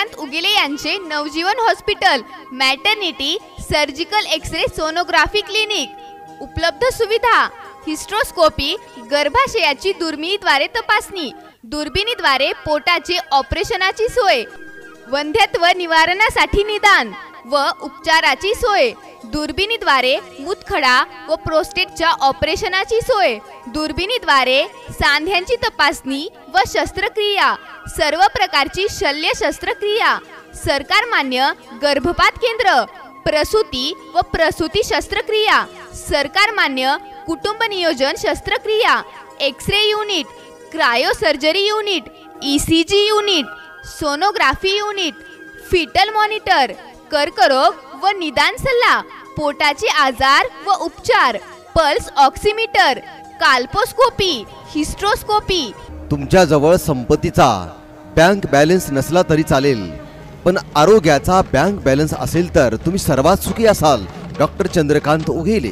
चंद्रकांत उगेले यांचे Navjeevan hospital, maternity, surgical X ray sonography clinic. उपलब्ध सुविधा: हिस्ट्रोस्कोपी, गर्भाशयाची दुर्बिणीद्वारे तपासणी, दुर्बिणीद्वारे पोटाचे ऑपरेशनाची सोय, वंध्यत्व निवारणासाठी निदान व उपचाराची सोय, दुर्बिणीद्वारे मूतखडा व प्रोस्टेटच्या ऑपरेशनाची सोय, दुर्बिणीद्वारे सांध्यांची तपासणी व शस्त्रक्रिया, सर्व प्रकारची शल्य शस्त्रक्रिया, सरकार मान्य गर्भपात केंद्र, प्रसूती व प्रसूती शस्त्रक्रिया, सरकार मान्य कुटुंब नियोजन शस्त्रक्रिया, x-ray unit, cryosurgery unit, ECG unit, sonography unit, fetal monitor, कर्करोग व निदान सल्ला, पोटाचे आजार व उपचार, पल्स ऑक्सिमीटर, काल्पोस्कोपी, हिस्ट्रोस्कोपी। तुमच्या जवळ संपत्तीचा बँक बॅलन्स नसला तरी चालेल, पण आरोग्याचा बँक बॅलन्स असेल तर तुम्ही सर्वात सुखी असाल। डॉक्टर चंद्रकांत उगेले।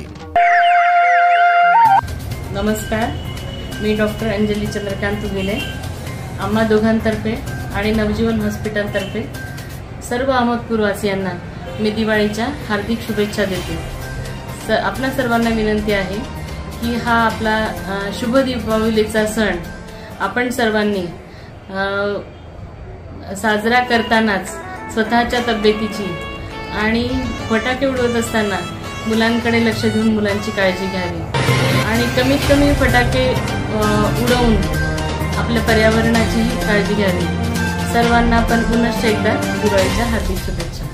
नमस्कार, मी डॉक्टर अंजली चंद्रकांत उगेले। आम्हा दोघांतर्फे आणि नवजीवन हॉस्पिटलतर्फे सर्व अहमदपूरवासियांना मी दिवाळीच्या हार्दिक शुभेच्छा देते। आपल्या सर्वांना विनंती आहे की हा आपला शुभ दीपावलीचा सण आपण सर्वांनी साजरा करतानाच स्वतःच्या तब्येतीची आणि फटाके उडवत असताना मुलांकडे लक्ष देऊन मुलांची काळजी घ्यावी आणि कमीत कमी फटाके उडवून आपल्या पर्यावरणाचीही काळजी घ्यावी। सर्वांना पण पुनश्च एकदा दिवाळीच्या हार्दिक शुभेच्छा।